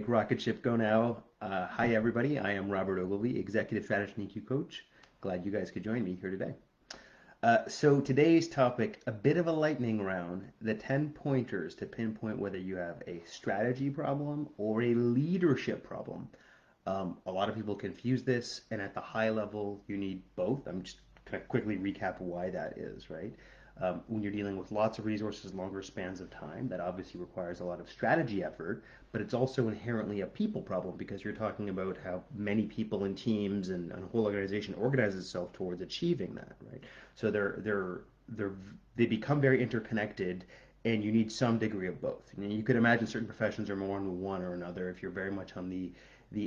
Rocket ship go now. Hi, everybody. I am Robert Ogilvy, Executive Strategy and EQ Coach. Glad you guys could join me here today. So today's topic, a bit of a lightning round, the 10 pointers to pinpoint whether you have a strategy problem or a leadership problem. A lot of people confuse this, and at the high level, you need both. I'm just going to quickly recap why that is, right? When you're dealing with lots of resources, longer spans of time, that obviously requires a lot of strategy effort, but it's also inherently a people problem because you're talking about how many people and teams and a whole organization organizes itself towards achieving that, right? So they become very interconnected, and you need some degree of both. You could imagine certain professions are more on one or another. If you're very much on the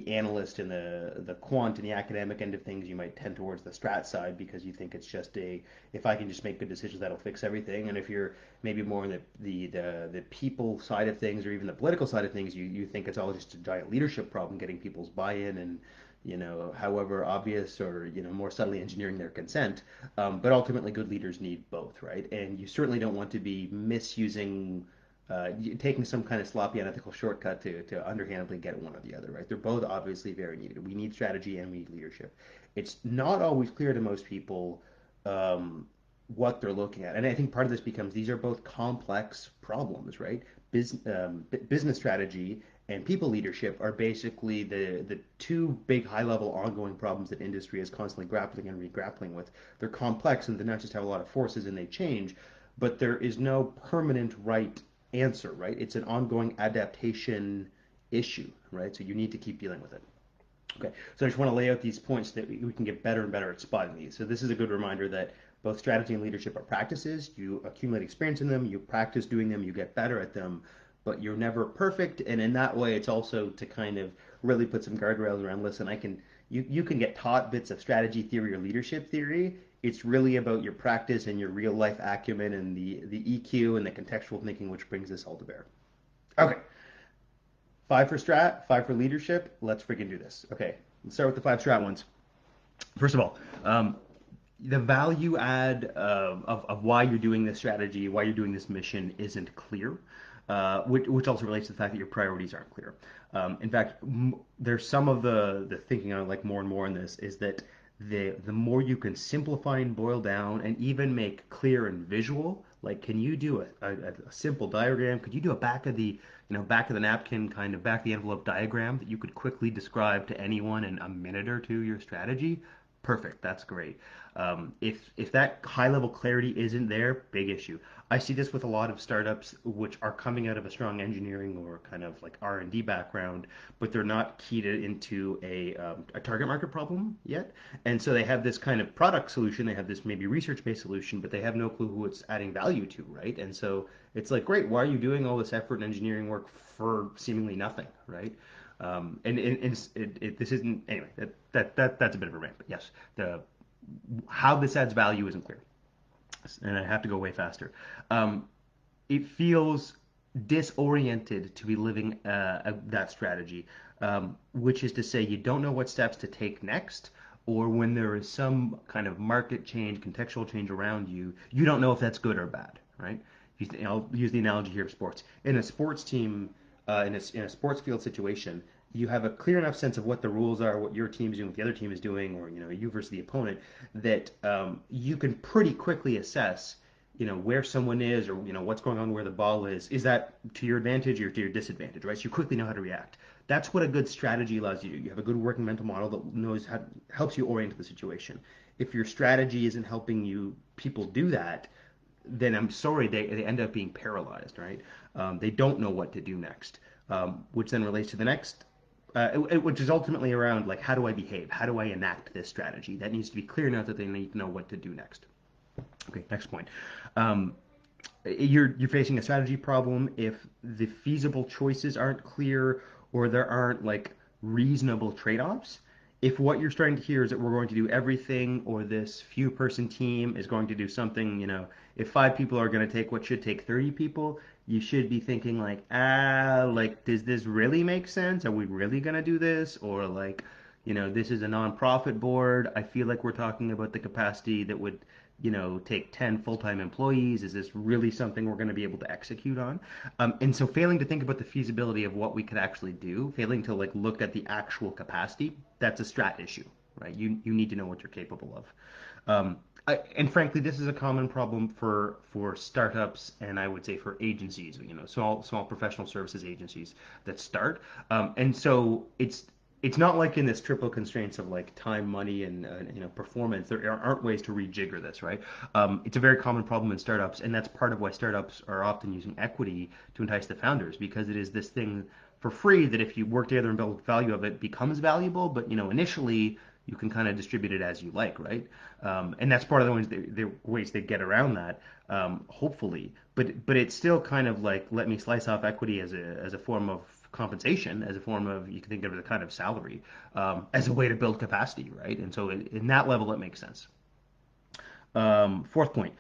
analyst and the quant and the academic end of things, you might tend towards the strat side because you think it's just if I can just make good decisions, that'll fix everything. And if you're maybe more on the people side of things or even the political side of things, you think it's all just a giant leadership problem, getting people's buy-in and however obvious or more subtly engineering their consent. But ultimately, good leaders need both, right? And you certainly don't want to be misusing taking some kind of sloppy unethical shortcut to underhandedly get one or the other, right? They're both obviously very needed. We need strategy and we need leadership. It's not always clear to most people what they're looking at. And I think part of this becomes these are both complex problems, right? Business strategy and people leadership are basically the two big high-level ongoing problems that industry is constantly grappling and re-grappling with. They're complex and they not just have a lot of forces and they change, but there is no permanent right answer, right? It's an ongoing adaptation issue, right? So you need to keep dealing with it. Okay, so I just want to lay out these points so that we can get better and better at spotting these. So this is a good reminder that both strategy and leadership are practices. You accumulate experience in them, you practice doing them, you get better at them, but you're never perfect. And in that way, it's also to kind of really put some guardrails around, listen, you can get taught bits of strategy theory or leadership theory. It's really about your practice and your real life acumen and the EQ and the contextual thinking which brings this all to bear. Okay, five for strat, five for leadership. Let's freaking do this. Okay, let's start with the five strat ones. First of all, the value add of why you're doing this strategy, why you're doing this mission isn't clear, which also relates to the fact that your priorities aren't clear. In fact, there's some of the thinking I like more and more in this is that the more you can simplify and boil down and even make clear and visual, like can you do a simple diagram? Could you do a back of the napkin kind of back of the envelope diagram that you could quickly describe to anyone in a minute or two your strategy? Perfect. That's great. If that high level clarity isn't there, big issue. I see this with a lot of startups which are coming out of a strong engineering or kind of like R&D background, but they're not keyed into a target market problem yet. And so they have this kind of product solution, they have this maybe research-based solution, but they have no clue who it's adding value to, right? And so it's like, great, why are you doing all this effort and engineering work for seemingly nothing, right? This isn't anyway. That's a bit of a rant, but yes, the how this adds value isn't clear, and I have to go way faster. It feels disoriented to be living that strategy, which is to say you don't know what steps to take next, or when there is some kind of market change, contextual change around you, you don't know if that's good or bad, right? I'll use the analogy here of sports. In a sports team, in a sports field situation, you have a clear enough sense of what the rules are, what your team is doing, what the other team is doing, or you versus the opponent, that you can pretty quickly assess, where someone is, or what's going on where the ball is. Is that to your advantage or to your disadvantage, right? So you quickly know how to react. That's what a good strategy allows you to do. You have a good working mental model that knows how helps you orient the situation. If your strategy isn't helping you people do that, then I'm sorry, they end up being paralyzed, right? They don't know what to do next, which then relates to the next, which is ultimately around like how do I behave? How do I enact this strategy? That needs to be clear enough that they need to know what to do next. Okay, next point. Um, you're facing a strategy problem if the feasible choices aren't clear or there aren't like reasonable trade-offs. If what you're starting to hear is that we're going to do everything or this few person team is going to do something, if five people are going to take what should take 30 people, you should be thinking like, like, does this really make sense? Are we really going to do this? Or like, this is a nonprofit board. I feel like we're talking about the capacity that would take 10 full-time employees? Is this really something we're going to be able to execute on? And so failing to think about the feasibility of what we could actually do, failing to like look at the actual capacity, that's a strat issue, right? You need to know what you're capable of. And frankly, this is a common problem for startups, and I would say for agencies, small professional services agencies that start. And so it's not like in this triple constraints of like time, money, and performance. There aren't ways to rejigger this, right? It's a very common problem in startups, and that's part of why startups are often using equity to entice the founders, because it is this thing for free that if you work together and build value of it becomes valuable, but initially you can kind of distribute it as you like, right? And that's part of the ways they get around that, hopefully. But it's still kind of like let me slice off equity as a form of compensation, as a form of you can think of it as a kind of salary, as a way to build capacity, right? And so in that level, it makes sense. Fourth point,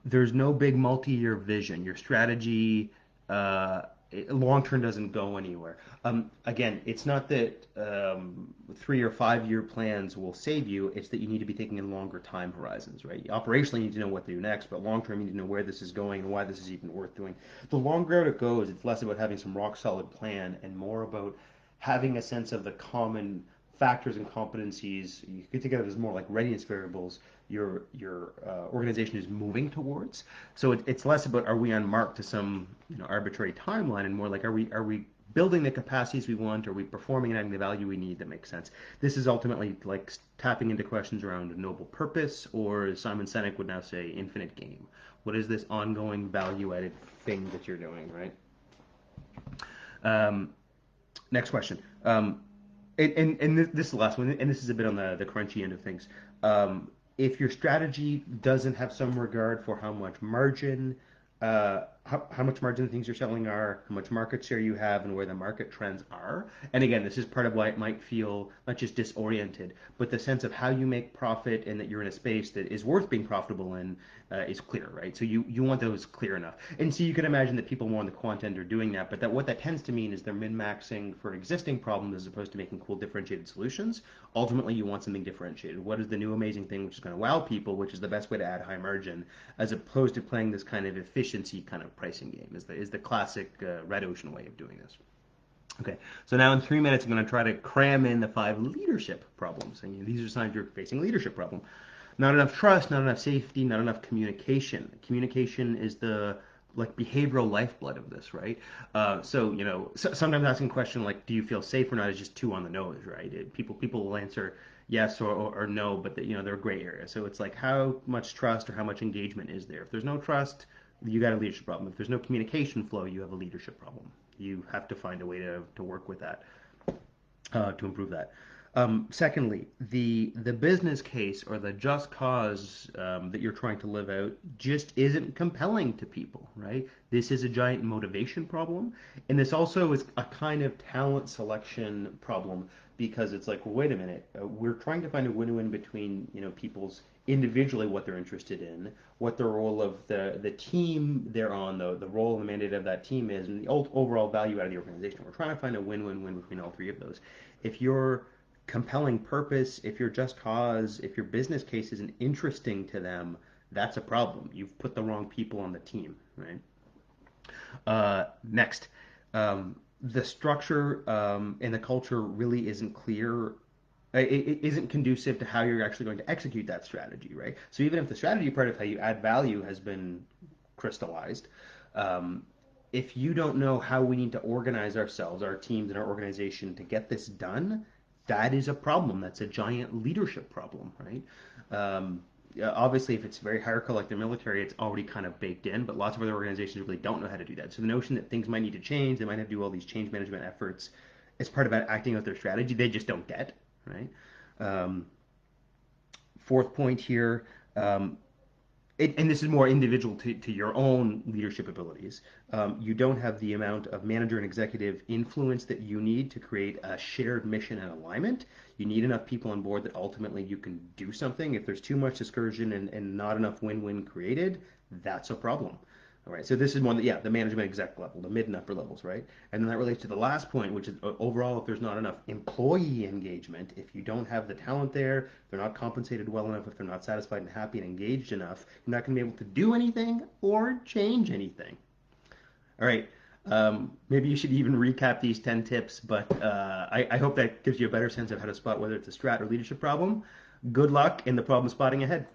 there's no big multi-year vision. Your strategy, long term doesn't go anywhere. Again, it's not that 3 or 5 year plans will save you. It's that you need to be thinking in longer time horizons, right? Operationally, you need to know what to do next, but long term, you need to know where this is going and why this is even worth doing. The longer out it goes, it's less about having some rock solid plan and more about having a sense of the common factors and competencies. You could think of it as more like readiness variables your organization is moving towards. So it's less about are we on mark to some arbitrary timeline, and more like are we building the capacities we want? Are we performing and adding the value we need that makes sense? This is ultimately like tapping into questions around a noble purpose, or as Simon Sinek would now say, infinite game. What is this ongoing value-added thing that you're doing, right? Um, Next question. And this is the last one, and this is a bit on the crunchy end of things. If your strategy doesn't have some regard for how much margin the things you're selling are, how much market share you have, and where the market trends are. And again, this is part of why it might feel not just disoriented, but the sense of how you make profit and that you're in a space that is worth being profitable in is clear, right? So you want those clear enough. And so you can imagine that people more on the quant end are doing that, but what that tends to mean is they're min-maxing for existing problems as opposed to making cool differentiated solutions. Ultimately, you want something differentiated. What is the new amazing thing which is going to wow people, which is the best way to add high margin, as opposed to playing this kind of efficiency kind of pricing game is the classic red ocean way of doing this. Okay, so now in 3 minutes, I'm going to try to cram in the 5 leadership problems. And these are signs you're facing a leadership problem. Not enough trust, not enough safety, not enough communication. Communication is the like behavioral lifeblood of this, right? Sometimes asking a question like, "Do you feel safe or not?" is just too on the nose, right? People will answer yes or no, but they're a gray area. So it's like, how much trust or how much engagement is there? If there's no trust, you got a leadership problem. If there's no communication flow, you have a leadership problem. You have to find a way to work with that, to improve that. Secondly, the business case or the just cause that you're trying to live out just isn't compelling to people, right? This is a giant motivation problem, and this also is a kind of talent selection problem because it's like, well, wait a minute, we're trying to find a win-win between people's individually what they're interested in, what the role of the team they're on, the role and the mandate of that team is, and the overall value out of the organization. We're trying to find a win-win-win between all three of those. If your compelling purpose, if your just cause, if your business case isn't interesting to them, that's a problem. You've put the wrong people on the team, right? Next, the structure and the culture really isn't clear. It isn't conducive to how you're actually going to execute that strategy, right? So even if the strategy part of how you add value has been crystallized, um, if you don't know how we need to organize ourselves, our teams, and our organization to get this done, that is a problem. That's a giant leadership problem, right? Yeah, obviously, if it's very hierarchical like the military, it's already kind of baked in, but lots of other organizations really don't know how to do that. So the notion that things might need to change, they might have to do all these change management efforts as part of acting out their strategy, they just don't get, right? Um, Fourth point here, um, and this is more individual to your own leadership abilities. You don't have the amount of manager and executive influence that you need to create a shared mission and alignment. You need enough people on board that ultimately you can do something. If there's too much discouragement and not enough win-win created, that's a problem. All right, so this is more, yeah, the management exec level, the mid and upper levels, right? And then that relates to the last point, which is overall, if there's not enough employee engagement, if you don't have the talent there, they're not compensated well enough, if they're not satisfied and happy and engaged enough, you're not going to be able to do anything or change anything. All right, maybe you should even recap these 10 tips, but I hope that gives you a better sense of how to spot whether it's a strat or leadership problem. Good luck in the problem spotting ahead.